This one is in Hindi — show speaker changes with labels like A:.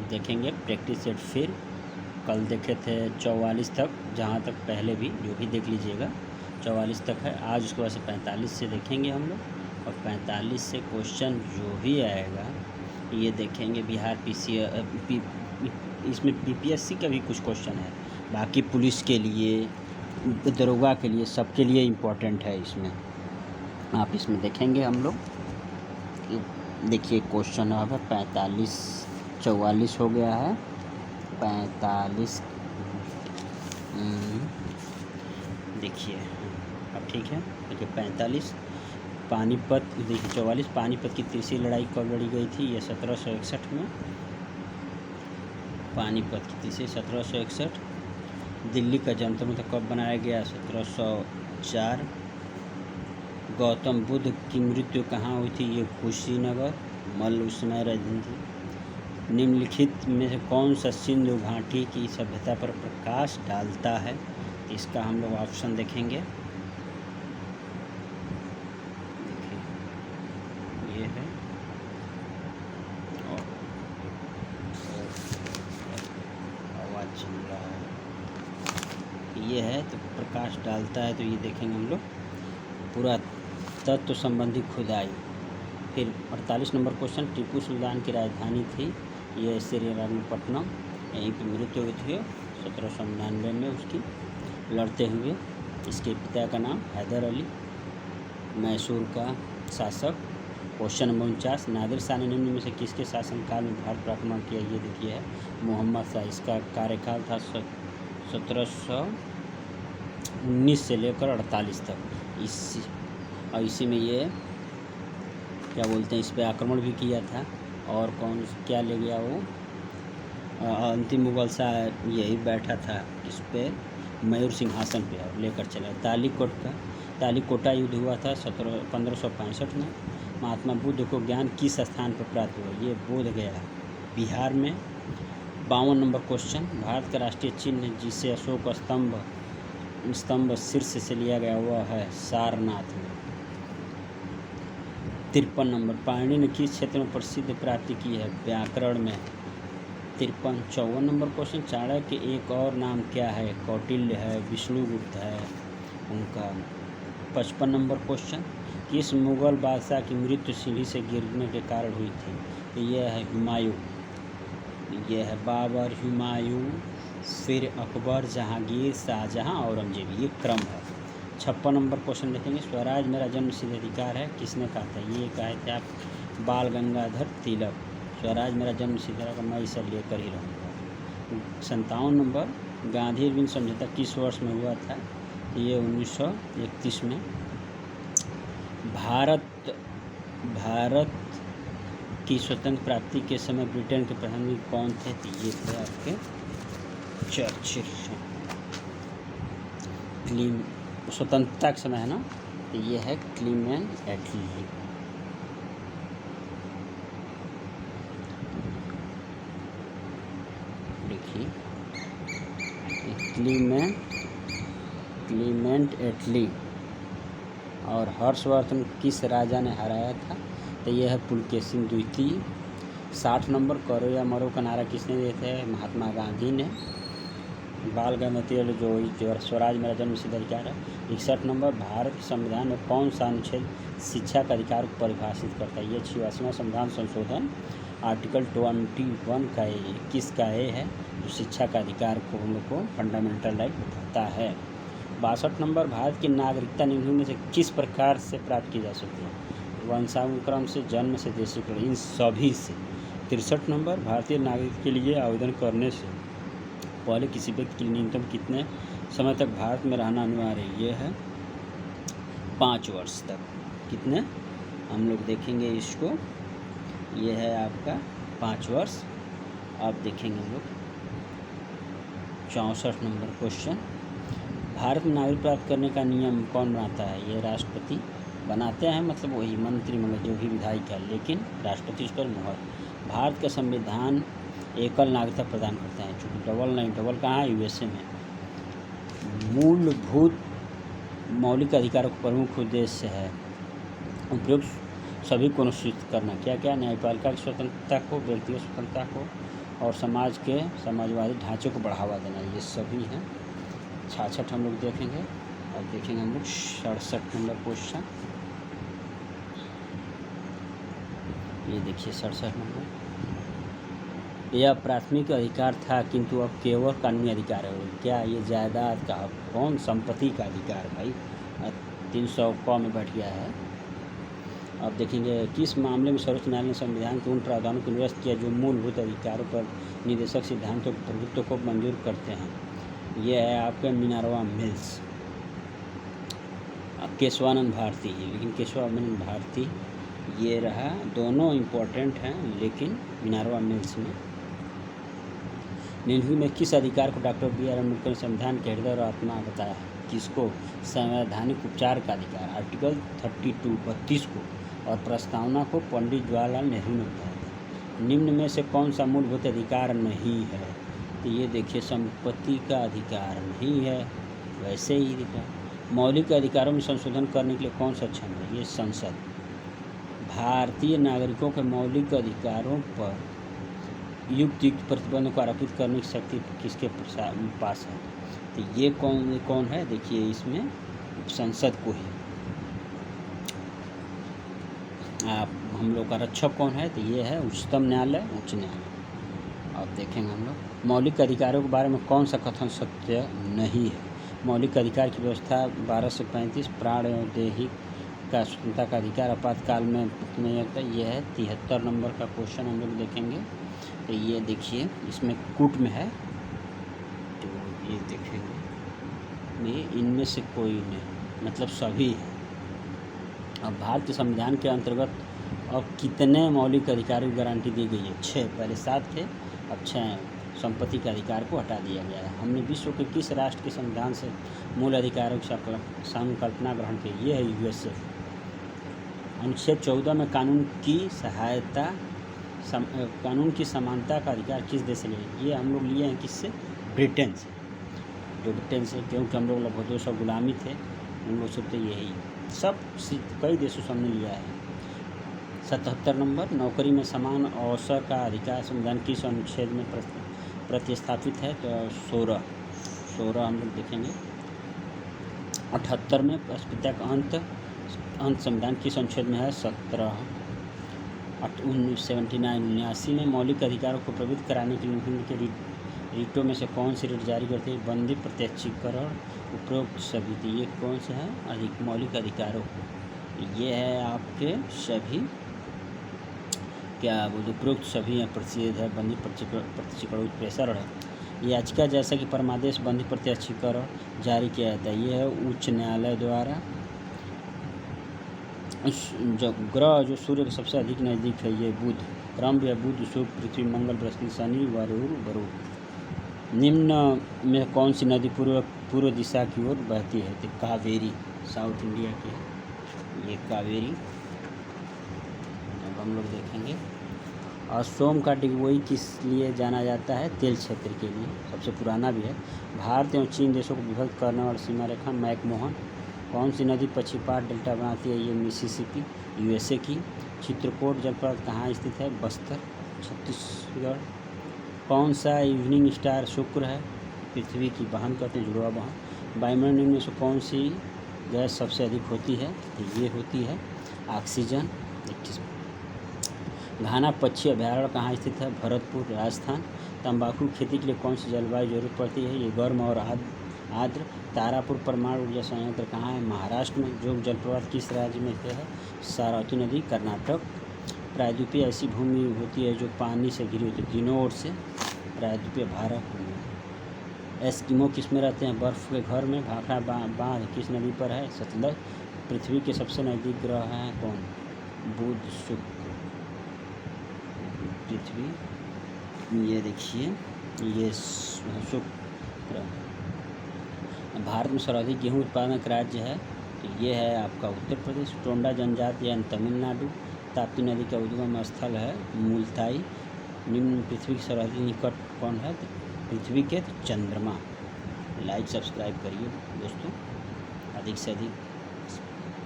A: देखेंगे प्रैक्टिस सेट। फिर कल देखे थे 44 तक, जहाँ तक पहले भी जो भी देख लीजिएगा 44 तक है। आज उसके बाद से 45 से देखेंगे हम लोग, और 45 से क्वेश्चन जो भी आएगा ये देखेंगे। बिहार इसमें बीपीएससी का भी कुछ क्वेश्चन है, बाकी पुलिस के लिए, दरोगा के लिए, सबके लिए इम्पोर्टेंट है। इसमें आप इसमें देखेंगे हम लोग। देखिए क्वेश्चन अब है 45, 44 हो गया है 45। देखिए अब ठीक है। देखिए 45 पानीपत, देखिए 44 पानीपत की तीसरी लड़ाई कब लड़ी गई थी? ये 1761 में। पानीपत की तीसरी 1761। दिल्ली का जनता मंच कब बनाया गया? 1704। गौतम बुद्ध की मृत्यु कहाँ हुई थी? ये कुशीनगर, मल्ल उस समय राजधानी थी। निम्नलिखित में से कौन सा सिंधु घाटी की सभ्यता पर प्रकाश डालता है? इसका हम लोग ऑप्शन देखेंगे। देखिए ये है, और आवाज़ चल रहा है, ये है तो प्रकाश डालता है। तो ये देखेंगे हम लोग पूरा तत्व संबंधी खुदाई। फिर 48 नंबर क्वेश्चन, टीपू सुल्तान की राजधानी थी ये श्रीरंगपट्टनम, यहीं पर मृत्यु हुई थी 1799 में उसकी, लड़ते हुए। इसके पिता का नाम हैदर अली, मैसूर का शासक। क्वेश्चन नंबर 49, नादिर शाह ने निम्न में से किसके शासनकाल में भारत पर आक्रमण किया? ये देखिए है मोहम्मद शाह। इसका कार्यकाल था 1719 से लेकर 48 तक। इसी में ये क्या बोलते हैं, इस पर आक्रमण भी किया था। और कौन क्या ले गया वो? अंतिम मुगल शाह यही बैठा था इस पर, मयूर सिंहासन पे, और लेकर चला। तालीकोटा युद्ध हुआ था 1565 में। महात्मा बुद्ध को ज्ञान किस स्थान पर प्राप्त हुआ? ये बोध गया, बिहार में। 52 नंबर क्वेश्चन, भारत का राष्ट्रीय चिन्ह जिसे अशोक स्तंभ शीर्ष से लिया गया हुआ है सारनाथ में। 53 नंबर, पाणिनि ने किस क्षेत्र में प्रसिद्ध प्राप्ति की है? व्याकरण में। 53। 54 नंबर क्वेश्चन, चाणक्य के एक और नाम क्या है? कौटिल्य है, विष्णुगुप्त है उनका। 55 नंबर क्वेश्चन, किस मुगल बादशाह की मृत्यु सीढ़ी से गिरने के कारण हुई थी? तो यह है हुमायूं, यह है बाबर, हुमायूं, फिर अकबर, जहांगीर, शाहजहां, औरंगजेब। ये क्रम है। 56 नंबर क्वेश्चन देखेंगे, स्वराज मेरा जन्मसिद्ध अधिकार है किसने कहा था? ये कहे थे आप बाल गंगाधर तिलक। स्वराज मेरा जन्मसिद्ध अधिकार, मैं इसे लेकर ही रहूँगा। 57 नंबर, गांधी अरविंद समझौता किस वर्ष में हुआ था? ये 1931 में। भारत की स्वतंत्र प्राप्ति के समय ब्रिटेन के प्रधानमंत्री कौन थे? तो ये थे आपके चर्चिल। स्वतंत्रता के समय है ना, तो ये है क्लीमेंट एटली। देखिए क्लीमेंट एटली। और हर्षवर्धन किस राजा ने हराया था? तो यह है पुलकेशिन द्वितीय। 60 नंबर, करो या मरो का नारा किसने दिए थे? महात्मा गांधी ने। बाल गंगाधर जो स्वराज मेरा जन्मसिद्ध अधिकार है। 61 नंबर, भारत के संविधान में कौन सा अनुच्छेद शिक्षा का अधिकार को परिभाषित करता है? ये 86वां संविधान संशोधन आर्टिकल 21 का किसका है जो शिक्षा का अधिकार को हम लोग को फंडामेंटल राइट बताता है। 62 नंबर, भारत की नागरिकता निम्न में से किस प्रकार से प्राप्त की जा सकती है? वंशानुक्रम से, जन्म से, देशीकरण, इन सभी से। 63 नंबर, भारतीय नागरिक के लिए आवेदन करने से पहले किसी व्यक्ति के लिए न्यूनतम कितने समय तक भारत में रहना अनिवार्य है? ये है 5 वर्ष तक। कितने हम लोग देखेंगे इसको, ये है आपका 5 वर्ष। आप देखेंगे हम लोग 64 नंबर क्वेश्चन, भारत में नागरिक प्राप्त करने का नियम कौन बनाता है? ये राष्ट्रपति बनाते हैं, मतलब वही मंत्रिमंडल जो भी विधायिका है, लेकिन राष्ट्रपति उस पर मुहर। भारत का संविधान एकल नागरिकता प्रदान करता है, चूँकि डबल नहीं, डबल कहाँ है? यूएसए में। मूलभूत मौलिक अधिकारों का प्रमुख उद्देश्य है उपयुक्त सभी को निश्चित करना। क्या क्या? न्यायपालिका की स्वतंत्रता को, व्यक्तिगत स्वतंत्रता को, और समाज के समाजवादी ढांचे को बढ़ावा देना, ये सभी हैं। 66 हम लोग देखेंगे और देखेंगे हम लोग 67 नंबर क्वेश्चन। ये देखिए 67 नंबर, यह प्राथमिक अधिकार था किंतु अब केवल कानूनी अधिकार है। क्या ये जायदाद का हक? कौन? संपत्ति का अधिकार भाई। 300 क में बैठ गया है। अब देखेंगे किस मामले में सर्वोच्च न्यायालय ने संविधान के उन प्रावधानों को निरस्त किया जो मूलभूत अधिकारों पर निदेशक सिद्धांतों के प्रभुत्व को मंजूर करते हैं। यह है आपका मिनर्वा मिल्स, केशवानंद भारती। लेकिन केशवानंद भारती ये रहा, दोनों इम्पोर्टेंट हैं, लेकिन मिनर्वा मिल्स में। निम्नलिखित में किस अधिकार को डॉक्टर B.R. अम्बेडकर ने संविधान के हृदय और आत्मा बताया है? किसको? संवैधानिक उपचार का अधिकार, आर्टिकल 32 को, और प्रस्तावना को पंडित जवाहरलाल नेहरू ने बताया था। निम्न में से कौन सा मूलभूत अधिकार नहीं है? तो ये देखिए संपत्ति का अधिकार नहीं है। वैसे ही दिखा मौलिक अधिकारों में संशोधन करने के लिए कौन सक्षम है? ये संसद। भारतीय नागरिकों के मौलिक अधिकारों पर युक्त प्रतिबंध को आरोपित करने की शक्ति किसके पास है? तो ये कौन है? देखिए इसमें संसद को ही। आप हम लोग का रक्षक कौन है? तो ये है उच्चतम न्यायालय, उच्च न्यायालय। अब देखेंगे हम लोग मौलिक अधिकारों के बारे में कौन सा कथन सत्य नहीं है? मौलिक अधिकार की व्यवस्था 12 से 35, प्राण एवं दैहिक का स्वतंत्रता का अधिकार आपातकाल में होता है। यह है 73 नंबर का क्वेश्चन हम लोग देखेंगे। तो ये देखिए इसमें कूट में है, तो ये देखेंगे ये इनमें से कोई नहीं, मतलब सभी है। अब भारतीय संविधान के अंतर्गत अब कितने मौलिक अधिकारों की गारंटी दी गई है? 6। पहले 7 थे, अब 6। संपत्ति के अधिकार को हटा दिया गया है। हमने विश्व के किस राष्ट्र के संविधान से मूल अधिकारों की संकल्पना ग्रहण की? ये है USA। अनुच्छेद 14 में कानून की समानता का अधिकार किस देश से लिए? ये हम लोग लिए हैं किससे? ब्रिटेन से। जो ब्रिटेन से, क्योंकि हम लोग लगभग 200 गुलामी थे उन लोग से, तो यही सब कई देशों से हमने लिया है। 77 नंबर, नौकरी में समान अवसर का अधिकार संविधान किस अनुच्छेद में प्रतिस्थापित है? तो 16 हम लोग देखेंगे। 78 में अस्पृश्यता का अंत संविधान किस अनुच्छेद में है? 17। 79 में मौलिक अधिकारों को प्रभावित कराने के लिए निम्न के रीटों में से कौन सी रीट जारी करती है? बंदी, प्रत्यक्षीकरण, उपरोक्त सभी। ये कौन से हैं? अधिक मौलिक अधिकारों को, ये है आपके सभी, क्या बोलते, उपरोक्त सभी हैं। प्रसिद्ध है बंदी, प्रत्यक्षीकरण, प्रेशर है। याचिका जैसा कि परमादेश, बंदी, प्रत्यक्षीकरण जारी किया जाता है। ये है उच्च न्यायालय द्वारा। जो ग्रह जो सूर्य के सबसे अधिक नज़दीक है, ये बुध। क्रम है बुध, शुक्र, पृथ्वी, मंगल, बृहस्पति, शनि, वरुण। निम्न में कौन सी नदी पूर्व दिशा की ओर बहती है? तो कावेरी, साउथ इंडिया की है ये कावेरी। अब हम लोग देखेंगे। और सोम का डिगबोई किस लिए जाना जाता है? तेल क्षेत्र के लिए, सबसे पुराना भी है। भारत एवं चीन देशों को विभक्त करने वाली सीमा रेखा मैकमोहन। कौन सी नदी पश्चिपाट डेल्टा बनाती है? ये मिसिसिपी, USA की। चित्रकूट जलप्रपात कहाँ स्थित है? बस्तर, छत्तीसगढ़। कौन सा इवनिंग स्टार शुक्र है? पृथ्वी की बहन कहते हैं, जुड़वा बहन। वायुमंडल में से कौन सी गैस सबसे अधिक होती है? ये होती है ऑक्सीजन। 21। घाना पक्षी अभयारण्य कहाँ स्थित है? भरतपुर, राजस्थान। तंबाकू खेती के लिए कौन सी जलवायु जरूरत पड़ती है? ये गर्म और आर्द्र। तारापुर परमाणु ऊर्जा संयंत्र कहाँ है? महाराष्ट्र में। जोग जलप्रपात किस राज्य में है? सारावती नदी, कर्नाटक। प्रायद्वीपीय ऐसी भूमि होती है जो पानी से घिरी होती है, तीनों ओर से प्रायद्वीपीय भारत भूमि। एस्किमो किस में रहते हैं? बर्फ़ के घर में। भाखड़ा बांध किस नदी पर है? सतलज। पृथ्वी के सबसे नज़दीक ग्रह हैं कौन? बुध, शुक्र, पृथ्वी। ये देखिए ये शुक्र। भारत में सर्वाधिक गेहूँ उत्पादक राज्य है, तो ये है आपका उत्तर प्रदेश। टोंडा जनजाति यानी तमिलनाडु। ताप्ती नदी का उद्गम स्थल है मुल्ताई। निम्न पृथ्वी के सर्वाधिक निकट कौन है? पृथ्वी के चंद्रमा। लाइक सब्सक्राइब करिए दोस्तों, अधिक से अधिक